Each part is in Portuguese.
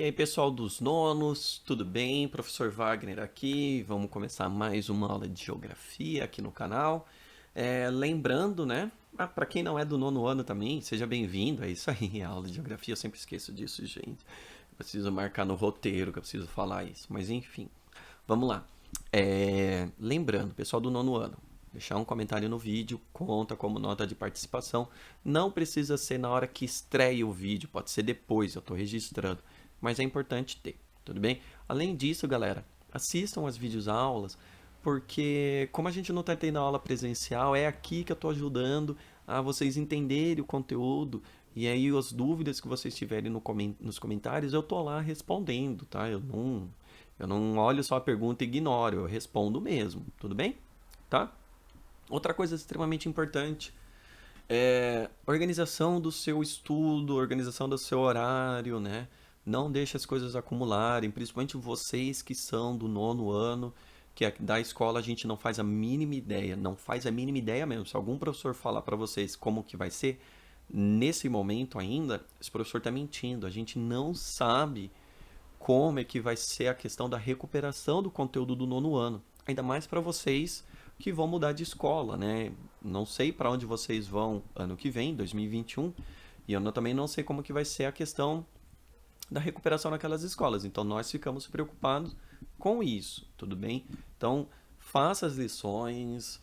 aí, pessoal dos nonos, tudo bem? Professor Wagner aqui. Vamos começar mais uma aula de geografia aqui no canal. Lembrando, né? Para quem não é do nono ano também, seja bem-vindo. É isso aí, a aula de geografia. Eu sempre esqueço disso, gente. Eu preciso marcar no roteiro que eu preciso falar isso. Mas enfim, vamos lá. Lembrando, pessoal do nono ano, deixar um comentário no vídeo, conta como nota de participação. Não precisa ser na hora que estreia o vídeo, pode ser depois, eu estou registrando. Mas é importante ter, tudo bem? Além disso, galera, assistam as videoaulas, porque como a gente não está tendo aula presencial, é aqui que eu estou ajudando a vocês entenderem o conteúdo. E aí as dúvidas que vocês tiverem nos comentários, eu tô lá respondendo, tá? Eu não olho só a pergunta e ignoro, eu respondo mesmo, tudo bem? Tá? Outra coisa extremamente importante é organização do seu estudo, organização do seu horário, né? Não deixe as coisas acumularem, principalmente vocês que são do nono ano, que da escola a gente não faz a mínima ideia, não faz a mínima ideia mesmo. Se algum professor falar para vocês como que vai ser, nesse momento ainda, esse professor está mentindo. A gente não sabe como é que vai ser a questão da recuperação do conteúdo do nono ano. Ainda mais para vocês que vão mudar de escola, né? Não sei para onde vocês vão ano que vem, 2021, e eu também não sei como que vai ser a questão da recuperação naquelas escolas. Então nós ficamos preocupados com isso, tudo bem? Então faça as lições,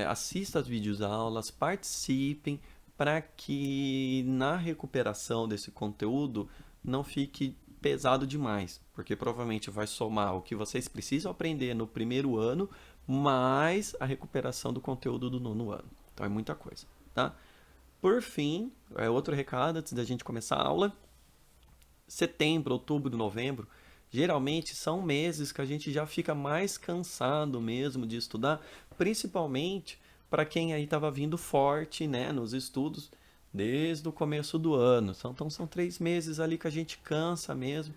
assista as videoaulas, participem para que na recuperação desse conteúdo não fique pesado demais, porque provavelmente vai somar o que vocês precisam aprender no primeiro ano, mais a recuperação do conteúdo do nono ano. Então é muita coisa, tá? Por fim, outro recado antes da gente começar a aula. Setembro, outubro, novembro, geralmente são meses que a gente já fica mais cansado mesmo de estudar, principalmente para quem aí estava vindo forte, né, nos estudos desde o começo do ano. Então são 3 meses ali que a gente cansa mesmo.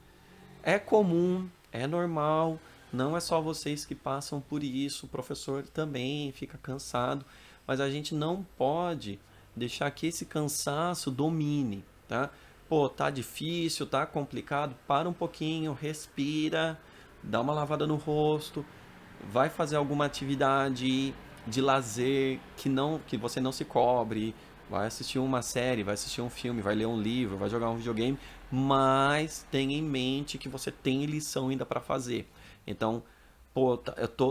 É comum, é normal, não é só vocês que passam por isso, o professor também fica cansado, mas a gente não pode deixar que esse cansaço domine, tá? Pô, tá difícil, tá complicado, para um pouquinho, respira, dá uma lavada no rosto, vai fazer alguma atividade de lazer que você não se cobre, vai assistir uma série, vai assistir um filme, vai ler um livro, vai jogar um videogame, mas tenha em mente que você tem lição ainda para fazer. Então, pô,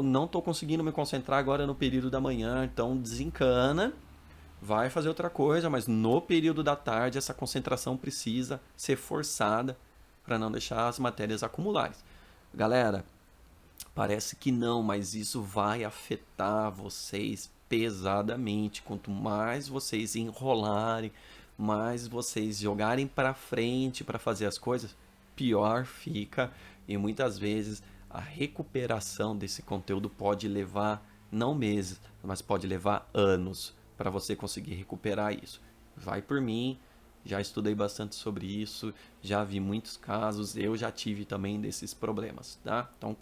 não tô conseguindo me concentrar agora no período da manhã, então desencana, vai fazer outra coisa, mas no período da tarde essa concentração precisa ser forçada para não deixar as matérias acumularem. Galera, parece que não, mas isso vai afetar vocês pesadamente. Quanto mais vocês enrolarem, mais vocês jogarem para frente para fazer as coisas, pior fica. E muitas vezes a recuperação desse conteúdo pode levar não meses, mas pode levar anos para você conseguir recuperar isso. Vai por mim, já estudei bastante sobre isso, já vi muitos casos, eu já tive também desses problemas, tá? Então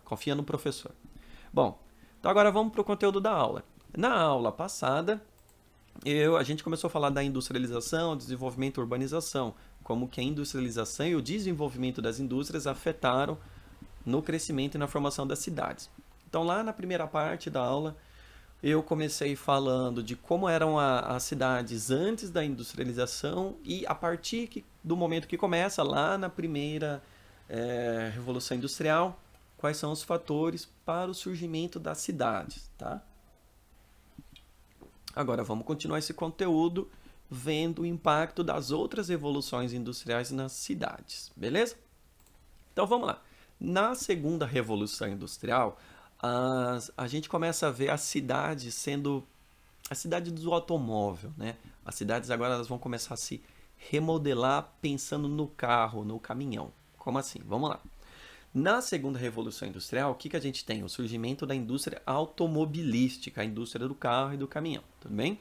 confia no professor. Bom, então agora vamos para o conteúdo da aula. Na aula passada, a gente começou a falar da industrialização, desenvolvimento e urbanização, como que a industrialização e o desenvolvimento das indústrias afetaram no crescimento e na formação das cidades. Então lá na primeira parte da aula, eu comecei falando de como eram as cidades antes da industrialização e a partir do momento que começa lá na primeira Revolução Industrial, quais são os fatores para o surgimento das cidades, tá? Agora vamos continuar esse conteúdo vendo o impacto das outras revoluções industriais nas cidades, beleza? Então vamos lá. Na segunda Revolução Industrial, a gente começa a ver a cidade sendo a cidade do automóvel, né? As cidades agora elas vão começar a se remodelar pensando no carro, no caminhão. Como assim? Vamos lá. Na segunda Revolução Industrial, o que a gente tem? O surgimento da indústria automobilística, a indústria do carro e do caminhão, tudo bem?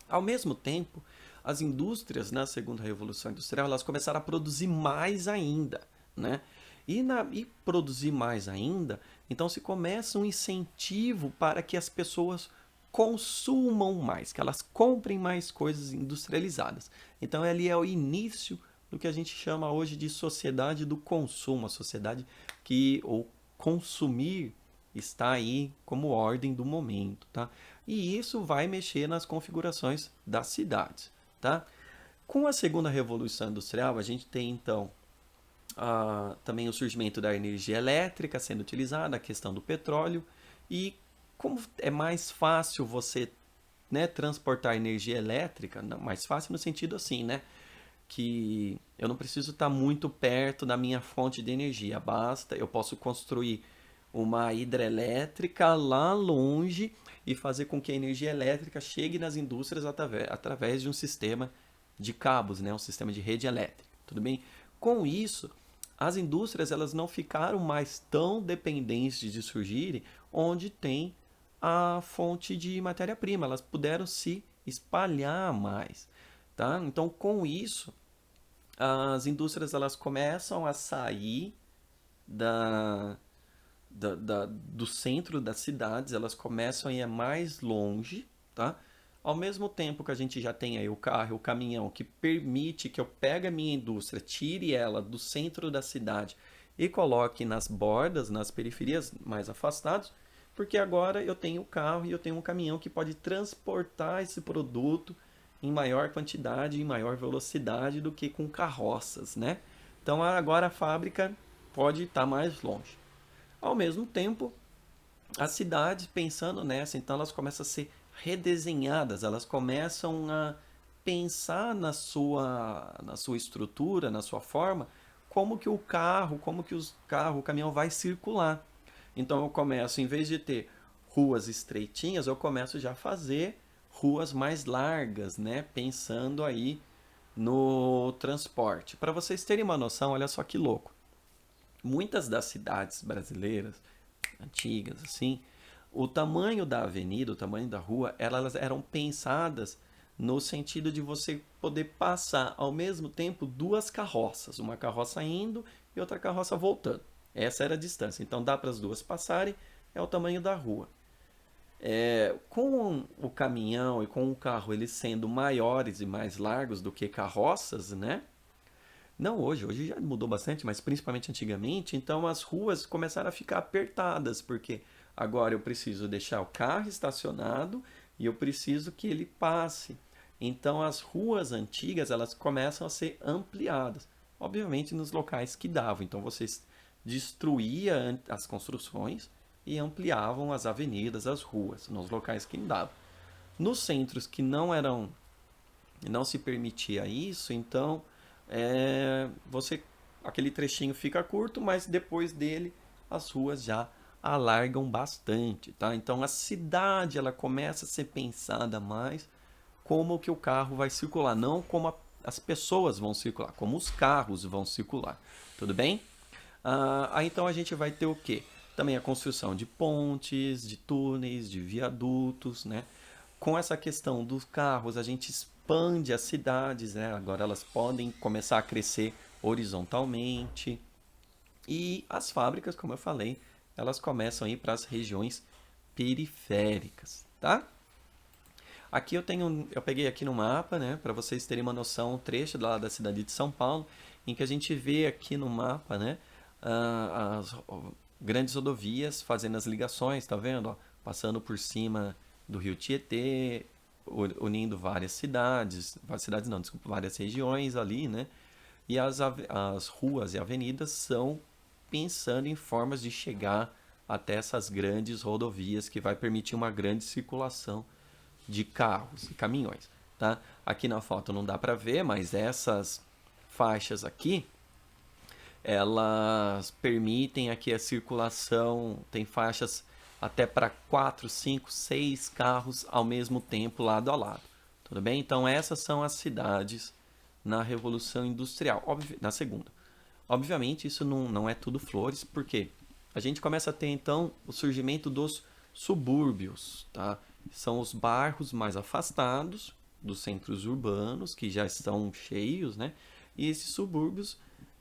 Ao mesmo tempo, as indústrias na segunda Revolução Industrial elas começaram a produzir mais ainda, né? E produzir mais ainda, então se começa um incentivo para que as pessoas consumam mais, que elas comprem mais coisas industrializadas. Então ali é o início do que a gente chama hoje de sociedade do consumo, a sociedade que o consumir está aí como ordem do momento, tá? E isso vai mexer nas configurações das cidades, tá? Com a segunda revolução industrial, a gente tem então também o surgimento da energia elétrica sendo utilizada, a questão do petróleo, e como é mais fácil você, né, transportar energia elétrica, não, mais fácil no sentido assim, né, que eu não preciso estar muito perto da minha fonte de energia, basta, eu posso construir uma hidrelétrica lá longe e fazer com que a energia elétrica chegue nas indústrias através de um sistema de cabos, né, um sistema de rede elétrica, tudo bem? Com isso, as indústrias elas não ficaram mais tão dependentes de surgirem onde tem a fonte de matéria-prima, elas puderam se espalhar mais, tá? Então, com isso, as indústrias elas começam a sair da, do centro das cidades, elas começam a ir mais longe, tá? Ao mesmo tempo que a gente já tem aí o carro, o caminhão, que permite que eu pegue a minha indústria, tire ela do centro da cidade e coloque nas bordas, nas periferias mais afastadas, porque agora eu tenho o carro e eu tenho um caminhão que pode transportar esse produto em maior quantidade, em maior velocidade do que com carroças, né? Então agora a fábrica pode estar mais longe. Ao mesmo tempo, as cidades, pensando nessa, então elas começam a ser redesenhadas, elas começam a pensar na sua estrutura, na sua forma, como que o carro, o caminhão vai circular. Então eu começo, em vez de ter ruas estreitinhas, eu começo já a fazer ruas mais largas, né? Pensando aí no transporte. Para vocês terem uma noção, olha só que louco. Muitas das cidades brasileiras antigas, assim, o tamanho da avenida, o tamanho da rua, elas eram pensadas no sentido de você poder passar ao mesmo tempo duas carroças, uma carroça indo e outra carroça voltando. Essa era a distância. Então dá para as duas passarem, é o tamanho da rua. Com o caminhão e com o carro eles sendo maiores e mais largos do que carroças, né? Não hoje, hoje já mudou bastante, mas principalmente antigamente, então as ruas começaram a ficar apertadas, porque agora eu preciso deixar o carro estacionado e eu preciso que ele passe. Então as ruas antigas, elas começam a ser ampliadas, obviamente nos locais que davam. Então vocês destruía as construções e ampliavam as avenidas, as ruas, nos locais que davam. Nos centros que não se permitia isso, então você aquele trechinho fica curto, mas depois dele as ruas já alargam bastante, tá? Então a cidade ela começa a ser pensada mais como que o carro vai circular, não como as pessoas vão circular, como os carros vão circular, tudo bem? Aí então a gente vai ter o quê? Também a construção de pontes, de túneis, de viadutos, né? Com essa questão dos carros, a gente expande as cidades, né? Agora elas podem começar a crescer horizontalmente. E as fábricas, como eu falei, elas começam a ir para as regiões periféricas, tá? Aqui eu peguei aqui no mapa, né, para vocês terem uma noção, um trecho lá da cidade de São Paulo, em que a gente vê aqui no mapa, né, as grandes rodovias fazendo as ligações, tá vendo? Ó, passando por cima do Rio Tietê, unindo várias cidades não, desculpa, várias regiões ali, né? E as ruas e avenidas são pensando em formas de chegar até essas grandes rodovias que vai permitir uma grande circulação de carros e caminhões, tá? Aqui na foto não dá para ver, mas essas faixas aqui, elas permitem aqui a circulação, tem faixas até para 4, 5, 6 carros ao mesmo tempo, lado a lado. Tudo bem? Então essas são as cidades na Revolução Industrial, na segunda. Obviamente isso não é tudo flores, porque a gente começa a ter então o surgimento dos subúrbios, tá? São os bairros mais afastados dos centros urbanos, que já estão cheios, né? E esses subúrbios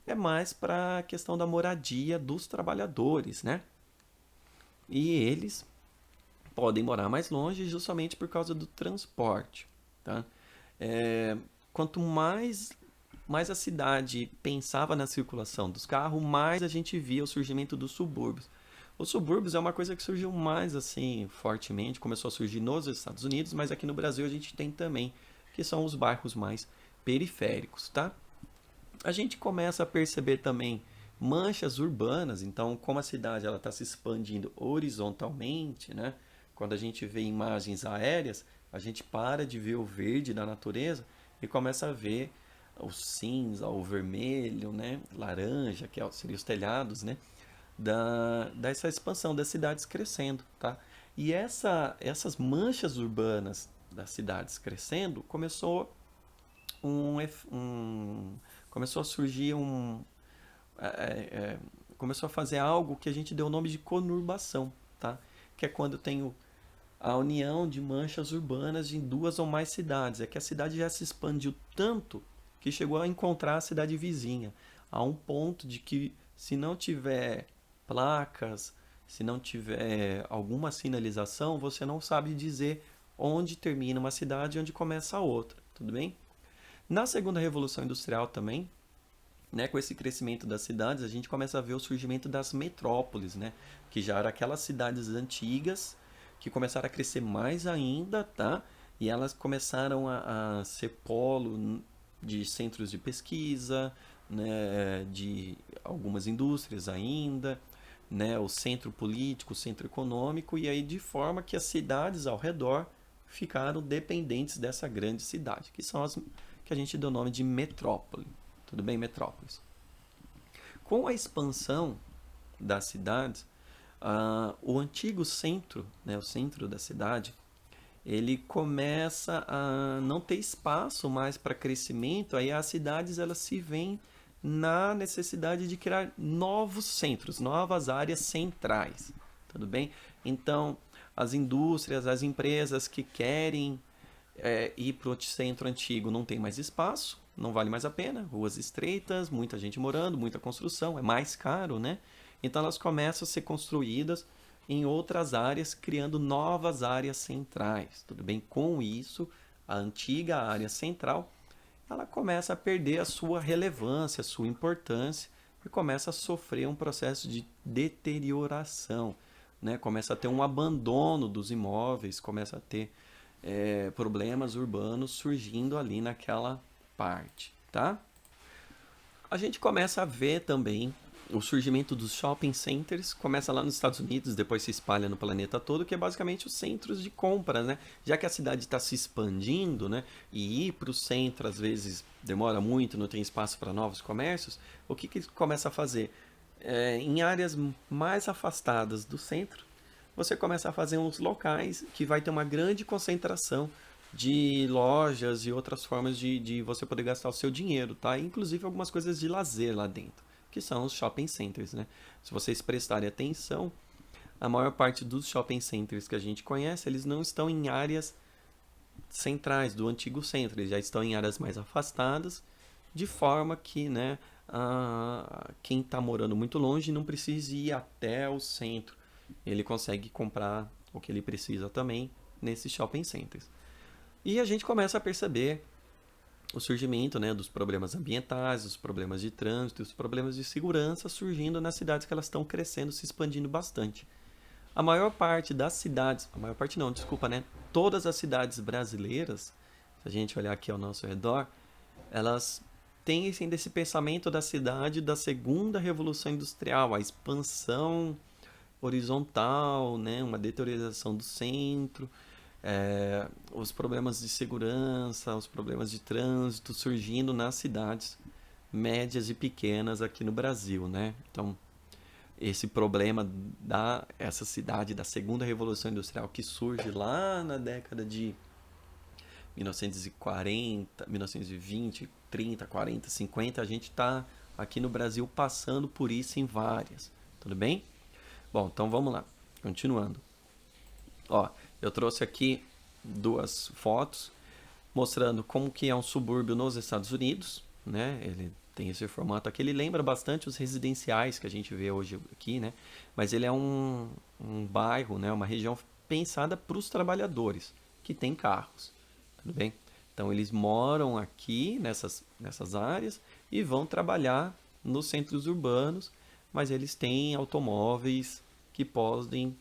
é mais para a questão da moradia dos trabalhadores, né? E eles podem morar mais longe justamente por causa do transporte, tá? Quanto mais mais a cidade pensava na circulação dos carros, mais a gente via o surgimento dos subúrbios. Os subúrbios é uma coisa que surgiu mais assim fortemente, começou a surgir nos Estados Unidos, mas aqui no Brasil a gente tem também, que são os bairros mais periféricos, tá? A gente começa a perceber também manchas urbanas, então como a cidade ela está se expandindo horizontalmente, né? Quando a gente vê imagens aéreas, a gente para de ver o verde da natureza e começa a ver o cinza, o vermelho, né? Laranja, que seriam os telhados, né? Dessa expansão das cidades crescendo, tá? E essas manchas urbanas das cidades crescendo um, um começou a surgir é, é, começou a fazer algo que a gente deu o nome de conurbação, tá? Que é quando tem a união de manchas urbanas em duas ou mais cidades. É que a cidade já se expandiu tanto que chegou a encontrar a cidade vizinha, a um ponto de que se não tiver placas, se não tiver alguma sinalização, você não sabe dizer onde termina uma cidade e onde começa a outra, tudo bem? Na segunda revolução industrial também, né, com esse crescimento das cidades, a gente começa a ver o surgimento das metrópoles, né, que já eram aquelas cidades antigas que começaram a crescer mais ainda, tá? E elas começaram a ser polo de centros de pesquisa, né, de algumas indústrias ainda, né, o centro político, o centro econômico, e aí de forma que as cidades ao redor ficaram dependentes dessa grande cidade, que são as que a gente deu o nome de metrópole. Tudo bem, metrópoles. Com a expansão das cidades, o antigo centro, né, o centro da cidade, ele começa a não ter espaço mais para crescimento, aí as cidades elas se veem na necessidade de criar novos centros, novas áreas centrais, tudo bem? Então, as indústrias, as empresas que querem ir para o centro antigo não tem mais espaço, não vale mais a pena, ruas estreitas, muita gente morando, muita construção, é mais caro, né? Então elas começam a ser construídas em outras áreas, criando novas áreas centrais. Tudo bem? Com isso, a antiga área central ela começa a perder a sua relevância, a sua importância e começa a sofrer um processo de deterioração, né? Começa a ter um abandono dos imóveis, começa a ter problemas urbanos surgindo ali naquela parte, tá? A gente começa a ver também o surgimento dos shopping centers, começa lá nos Estados Unidos, depois se espalha no planeta todo, que é basicamente os centros de compra, né? Já que a cidade está se expandindo, né? E ir para o centro às vezes demora muito, não tem espaço para novos comércios, o que começa a fazer? Em áreas mais afastadas do centro, você começa a fazer uns locais que vai ter uma grande concentração de lojas e outras formas de você poder gastar o seu dinheiro, tá? Inclusive algumas coisas de lazer lá dentro, que são os shopping centers, né? Se vocês prestarem atenção, a maior parte dos shopping centers que a gente conhece, eles não estão em áreas centrais do antigo centro, eles já estão em áreas mais afastadas, de forma que, né, quem está morando muito longe não precise ir até o centro. Ele consegue comprar o que ele precisa também nesses shopping centers. E a gente começa a perceber o surgimento, né, dos problemas ambientais, os problemas de trânsito, os problemas de segurança surgindo nas cidades que elas estão crescendo, se expandindo bastante. A maior parte das cidades, a maior parte não, desculpa, né? Todas as cidades brasileiras, se a gente olhar aqui ao nosso redor, elas têm esse pensamento da cidade da segunda revolução industrial, a expansão horizontal, né? Uma deterioração do centro, os problemas de segurança, os problemas de trânsito surgindo nas cidades médias e pequenas aqui no Brasil, né? Então, esse problema essa cidade da segunda revolução industrial que surge lá na década de 1940, 1920, 30, 40, 50, a gente está aqui no Brasil passando por isso em várias, tudo bem? Bom, então vamos lá, continuando. Ó, eu trouxe aqui duas fotos mostrando como que é um subúrbio nos Estados Unidos, né? Ele tem esse formato aqui, ele lembra bastante os residenciais que a gente vê hoje aqui, né? Mas ele é um bairro, né? Uma região pensada para os trabalhadores que têm carros, tudo bem? Então eles moram aqui nessas áreas e vão trabalhar nos centros urbanos, mas eles têm automóveis que podem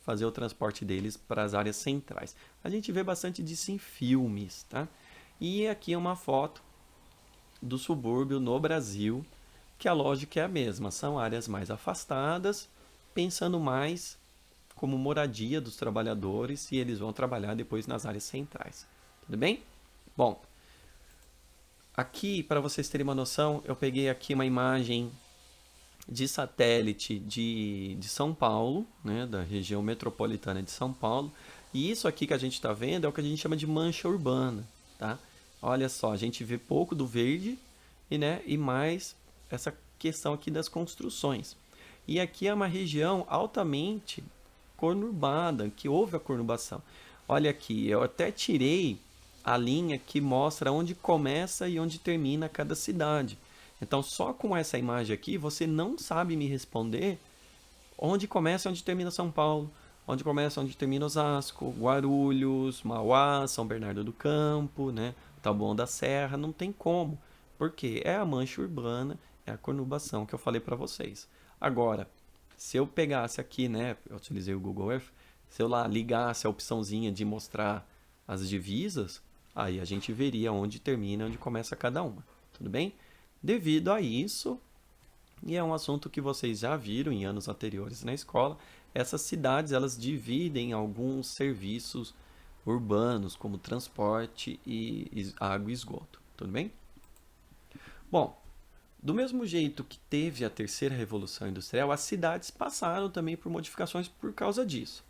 fazer o transporte deles para as áreas centrais. A gente vê bastante disso em filmes, tá? E aqui é uma foto do subúrbio no Brasil, que a lógica é a mesma, são áreas mais afastadas, pensando mais como moradia dos trabalhadores e eles vão trabalhar depois nas áreas centrais. Tudo bem? Bom, aqui para vocês terem uma noção, eu peguei aqui uma imagem de satélite de São Paulo, né, da região metropolitana de São Paulo. E isso aqui que a gente está vendo é o que a gente chama de mancha urbana, tá? Olha só, a gente vê pouco do verde e mais essa questão aqui das construções. E aqui é uma região altamente conurbada, que houve a conurbação. Olha aqui, eu até tirei a linha que mostra onde começa e onde termina cada cidade. Então, só com essa imagem aqui, você não sabe me responder onde começa e onde termina São Paulo, onde começa e onde termina Osasco, Guarulhos, Mauá, São Bernardo do Campo, né? Taboão da Serra, não tem como. Porque é a mancha urbana, é a conurbação que eu falei para vocês. Agora, se eu pegasse aqui, né, eu utilizei o Google Earth, se eu lá ligasse a opçãozinha de mostrar as divisas, aí a gente veria onde termina e onde começa cada uma. Tudo bem? Devido a isso, e é um assunto que vocês já viram em anos anteriores na escola, essas cidades elas dividem alguns serviços urbanos, como transporte e água e esgoto. Tudo bem? Bom, do mesmo jeito que teve a terceira revolução industrial, as cidades passaram também por modificações por causa disso.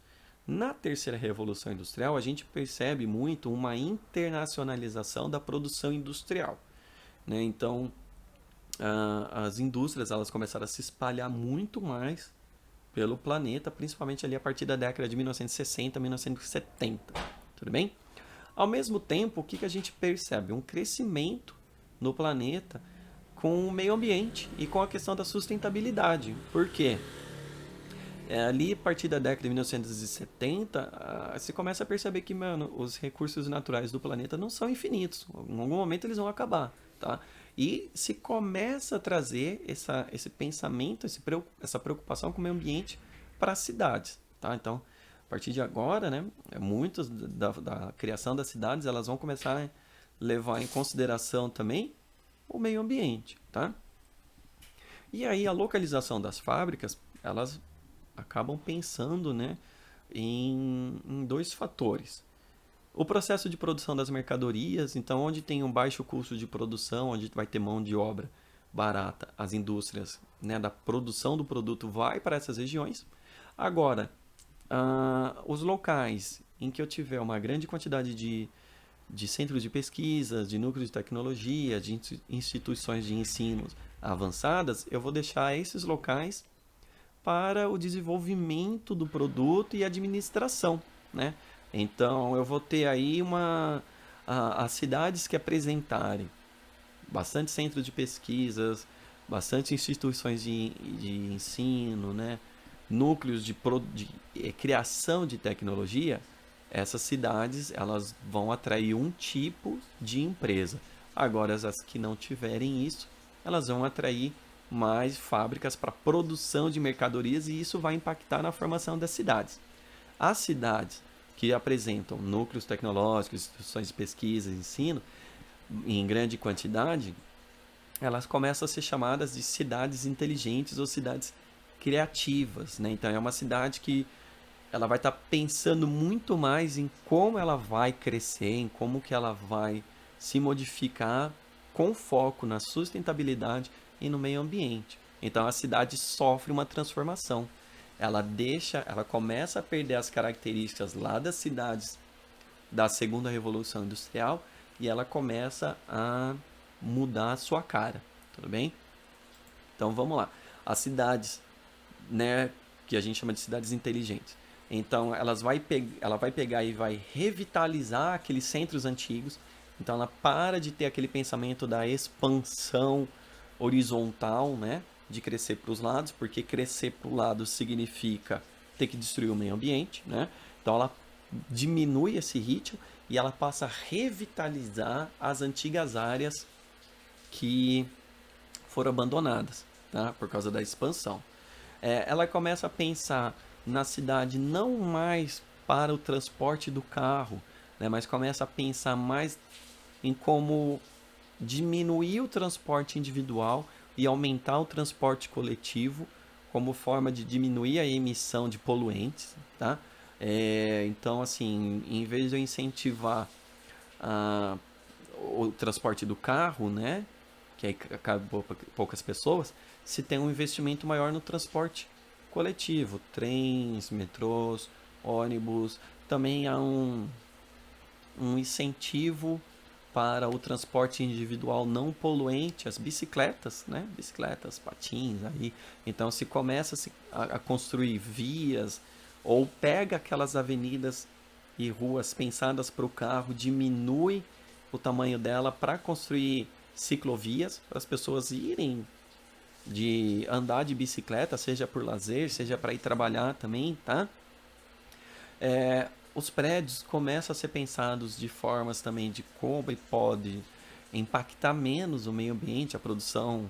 Na terceira revolução industrial, a gente percebe muito uma internacionalização da produção industrial, né? Então, as indústrias elas começaram a se espalhar muito mais pelo planeta, principalmente ali a partir da década de 1960, 1970. Tudo bem? Ao mesmo tempo, o que a gente percebe? Um crescimento no planeta com o meio ambiente e com a questão da sustentabilidade. Por quê? Ali, a partir da década de 1970, você começa a perceber que, mano, os recursos naturais do planeta não são infinitos. Em algum momento eles vão acabar, tá? E se começa a trazer esse pensamento, essa preocupação com o meio ambiente para as cidades, tá? Então, a partir de agora, né, muitas da criação das cidades, elas vão começar a levar em consideração também o meio ambiente, tá? E aí a localização das fábricas, elas acabam pensando, né, em dois fatores. O processo de produção das mercadorias, então onde tem um baixo custo de produção, onde vai ter mão de obra barata, as indústrias, né, da produção do produto vai para essas regiões. Agora, os locais em que eu tiver uma grande quantidade de centros de pesquisa, de núcleos de tecnologia, de instituições de ensino avançadas, eu vou deixar esses locais para o desenvolvimento do produto e administração, né? Então, eu vou ter aí as cidades que apresentarem bastante centros de pesquisas, bastante instituições de ensino, né? Núcleos de criação de tecnologia, essas cidades elas vão atrair um tipo de empresa. Agora, as que não tiverem isso, elas vão atrair mais fábricas para produção de mercadorias e isso vai impactar na formação das cidades. As cidades que apresentam núcleos tecnológicos, instituições de pesquisa e ensino em grande quantidade, elas começam a ser chamadas de cidades inteligentes ou cidades criativas, né? Então é uma cidade que ela vai estar pensando muito mais em como ela vai crescer, em como que ela vai se modificar com foco na sustentabilidade e no meio ambiente. Então a cidade sofre uma transformação. Ela começa a perder as características lá das cidades da segunda revolução industrial e ela começa a mudar a sua cara, tudo bem? Então vamos lá. As cidades, né, que a gente chama de cidades inteligentes. Então ela vai pegar e vai revitalizar aqueles centros antigos. Então ela para de ter aquele pensamento da expansão horizontal, né, de crescer para os lados, porque crescer para o lado significa ter que destruir o meio ambiente, né? Então ela diminui esse ritmo e ela passa a revitalizar as antigas áreas que foram abandonadas, tá? Por causa da expansão. Ela começa a pensar na cidade não mais para o transporte do carro, né? Mas começa a pensar mais em como diminuir o transporte individual e aumentar o transporte coletivo como forma de diminuir a emissão de poluentes, tá? Então, assim, em vez de eu incentivar a, o transporte do carro, né, que aí acaba poucas pessoas, se tem um investimento maior no transporte coletivo, trens, metrôs, ônibus, também há um incentivo para o transporte individual não poluente, as bicicletas, né? Bicicletas, patins, aí. Então se começa a construir vias ou pega aquelas avenidas e ruas pensadas para o carro, diminui o tamanho dela para construir ciclovias para as pessoas irem de andar de bicicleta, seja por lazer, seja para ir trabalhar também, tá? Os prédios começam a ser pensados de formas também de como ele pode impactar menos o meio ambiente, a produção,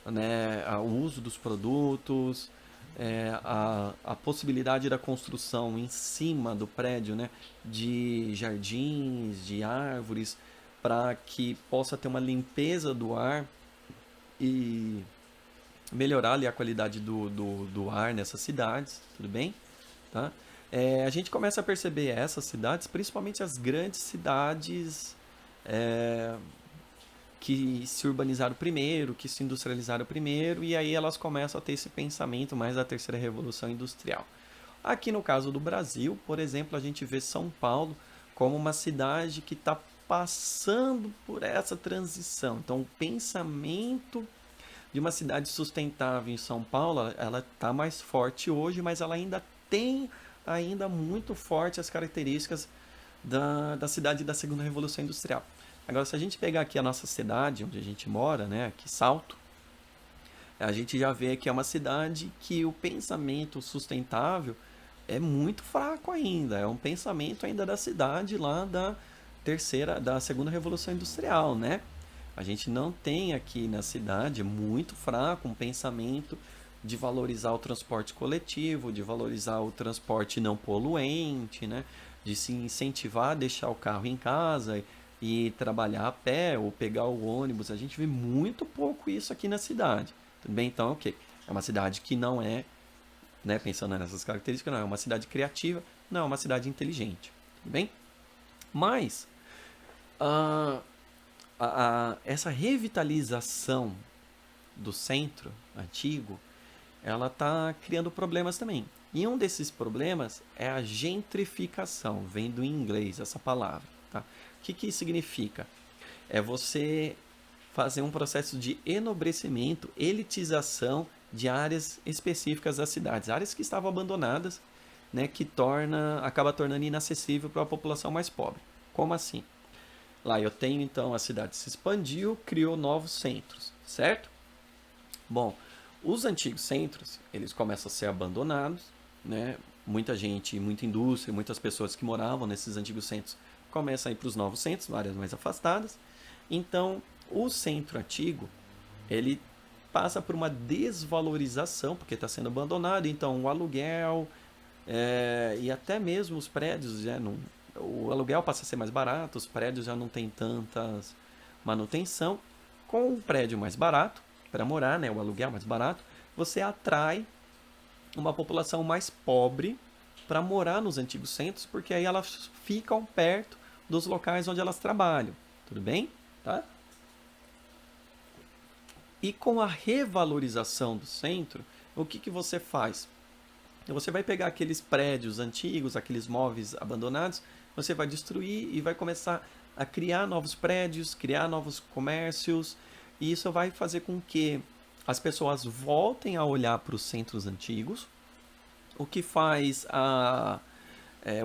né, o uso dos produtos, a possibilidade da construção em cima do prédio, né, de jardins, de árvores, para que possa ter uma limpeza do ar e melhorar ali a qualidade do ar nessas cidades, tudo bem? Tá? A gente começa a perceber essas cidades, principalmente as grandes cidades que se urbanizaram primeiro, que se industrializaram primeiro, e aí elas começam a ter esse pensamento mais da terceira revolução industrial. Aqui no caso do Brasil, por exemplo, a gente vê São Paulo como uma cidade que está passando por essa transição. Então, o pensamento de uma cidade sustentável em São Paulo, ela está mais forte hoje, mas ela ainda tem ainda muito forte as características da cidade da segunda revolução industrial. Agora, se a gente pegar aqui a nossa cidade, onde a gente mora, né, aqui Salto, a gente já vê que é uma cidade que o pensamento sustentável é muito fraco ainda. É um pensamento ainda da cidade lá da segunda revolução industrial, né? A gente não tem aqui na cidade, é muito fraco, um pensamento de valorizar o transporte coletivo, de valorizar o transporte não poluente, né? De se incentivar a deixar o carro em casa e trabalhar a pé ou pegar o ônibus. A gente vê muito pouco isso aqui na cidade. Tudo bem? Então, ok. É uma cidade que não é, né, pensando nessas características, não é uma cidade criativa, não é uma cidade inteligente. Tudo bem? Mas, essa revitalização do centro antigo, ela está criando problemas também. E um desses problemas é a gentrificação, vem do inglês essa palavra. Tá? O que isso significa? É você fazer um processo de enobrecimento, elitização de áreas específicas das cidades, áreas que estavam abandonadas, né, que acaba tornando inacessível para a população mais pobre. Como assim? Lá eu tenho então a cidade se expandiu, criou novos centros, certo? Bom, os antigos centros, eles começam a ser abandonados, né? Muita gente, muita indústria, muitas pessoas que moravam nesses antigos centros começam a ir para os novos centros, áreas mais afastadas. Então, o centro antigo, ele passa por uma desvalorização, porque está sendo abandonado. Então, o aluguel e até mesmo os prédios, o aluguel passa a ser mais barato, os prédios já não tem tantas manutenção. Com um prédio mais barato, para morar, né, o aluguel mais barato, você atrai uma população mais pobre para morar nos antigos centros, porque aí elas ficam perto dos locais onde elas trabalham. Tudo bem? Tá? E com a revalorização do centro, o que você faz? Você vai pegar aqueles prédios antigos, aqueles móveis abandonados, você vai destruir e vai começar a criar novos prédios, criar novos comércios, e isso vai fazer com que as pessoas voltem a olhar para os centros antigos, o que faz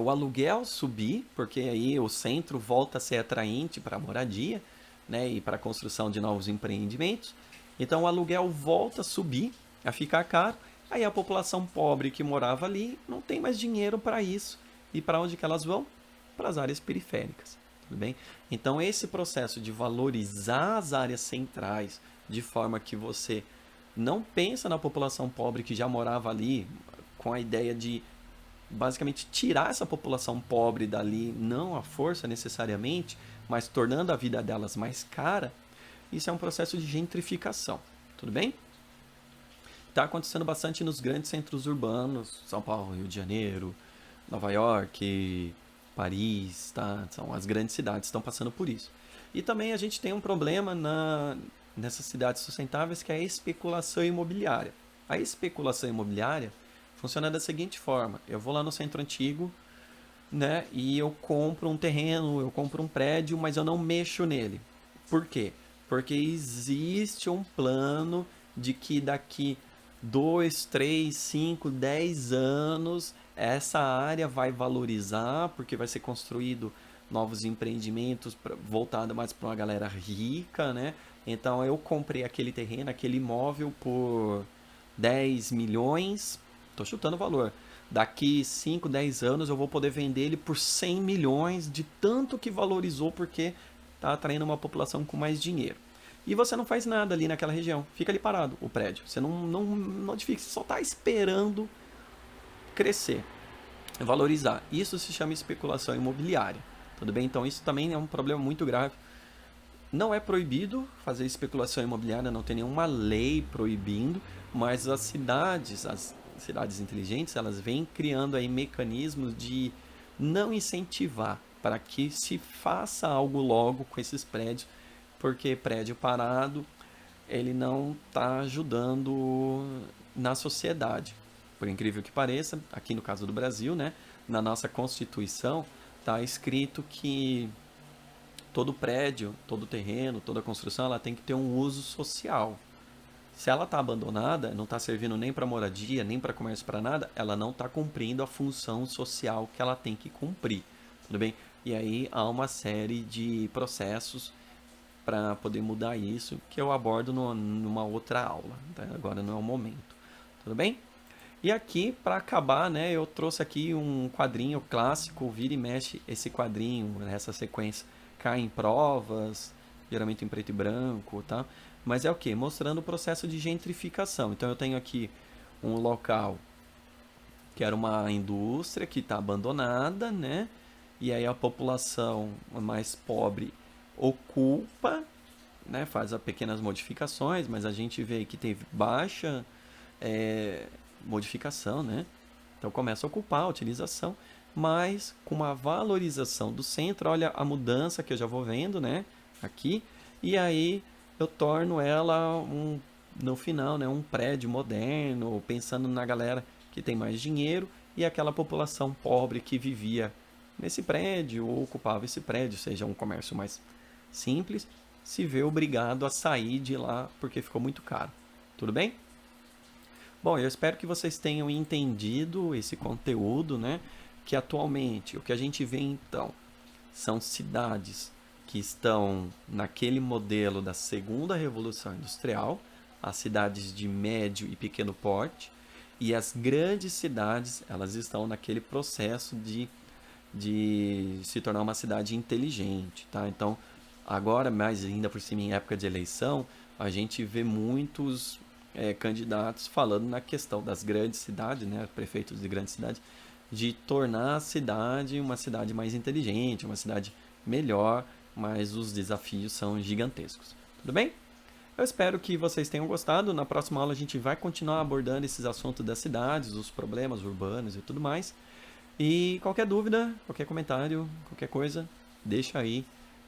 o aluguel subir, porque aí o centro volta a ser atraente para a moradia, né, e para a construção de novos empreendimentos. Então o aluguel volta a subir, a ficar caro, aí a população pobre que morava ali não tem mais dinheiro para isso. E para onde que elas vão? para as áreas periféricas, tudo bem? Então esse processo de valorizar as áreas centrais de forma que você não pensa na população pobre que já morava ali, com a ideia de basicamente tirar essa população pobre dali, não à força necessariamente, mas tornando a vida delas mais cara, isso é um processo de gentrificação, tudo bem? Está acontecendo bastante nos grandes centros urbanos, São Paulo, Rio de Janeiro, Nova York, Paris, tá? São as grandes cidades que estão passando por isso. E também a gente tem um problema nessas cidades sustentáveis que é a especulação imobiliária. A especulação imobiliária funciona da seguinte forma: eu vou lá no centro antigo, né, e eu compro um terreno, eu compro um prédio, mas eu não mexo nele. Por quê? Porque existe um plano de que daqui 2, 3, 5, 10 anos essa área vai valorizar, porque vai ser construído novos empreendimentos voltado mais para uma galera rica, né? Então eu comprei aquele terreno, aquele imóvel por 10 milhões, tô chutando o valor. Daqui 5, 10 anos eu vou poder vender ele por 100 milhões de tanto que valorizou porque está atraindo uma população com mais dinheiro. E você não faz nada ali naquela região. Fica ali parado o prédio. Você não modifica, você só está esperando crescer, valorizar. Isso se chama especulação imobiliária. Tudo bem? Então isso também é um problema muito grave. Não é proibido fazer especulação imobiliária, não tem nenhuma lei proibindo, mas as cidades inteligentes, elas vêm criando aí mecanismos de não incentivar para que se faça algo logo com esses prédios, porque prédio parado, ele não está ajudando na sociedade. Por incrível que pareça, aqui no caso do Brasil, né, na nossa Constituição, está escrito que todo prédio, todo terreno, toda construção, ela tem que ter um uso social. Se ela está abandonada, não está servindo nem para moradia, nem para comércio, para nada, ela não está cumprindo a função social que ela tem que cumprir, tudo bem? E aí há uma série de processos para poder mudar isso, que eu abordo numa outra aula, tá? Agora não é o momento, tudo bem? E aqui, para acabar, né, eu trouxe aqui um quadrinho clássico, vira e mexe esse quadrinho, essa sequência cai em provas, geralmente em preto e branco, tá? Mas é o que? Mostrando o processo de gentrificação. Então eu tenho aqui um local que era uma indústria que está abandonada, né? E aí a população mais pobre ocupa, né? Faz pequenas modificações, mas a gente vê que teve baixa modificação, né? Então começa a ocupar a utilização, mas com uma valorização do centro. Olha a mudança que eu já vou vendo, né? Aqui, e aí eu torno ela no final, né, um prédio moderno, pensando na galera que tem mais dinheiro e aquela população pobre que vivia nesse prédio ou ocupava esse prédio, seja um comércio mais simples, se vê obrigado a sair de lá porque ficou muito caro. Tudo bem? Bom, eu espero que vocês tenham entendido esse conteúdo, né? Que atualmente o que a gente vê então são cidades que estão naquele modelo da segunda revolução industrial, as cidades de médio e pequeno porte, e as grandes cidades, elas estão naquele processo de se tornar uma cidade inteligente, tá? Então, agora, mais ainda por cima em época de eleição, a gente vê muitos candidatos falando na questão das grandes cidades, né, prefeitos de grandes cidades, de tornar a cidade uma cidade mais inteligente, uma cidade melhor, mas os desafios são gigantescos. Tudo bem? Eu espero que vocês tenham gostado. Na próxima aula a gente vai continuar abordando esses assuntos das cidades, os problemas urbanos e tudo mais. E qualquer dúvida, qualquer comentário, qualquer coisa, deixa aí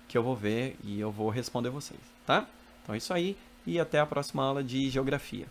que eu vou ver e eu vou responder vocês, tá? Então é isso aí e até a próxima aula de geografia.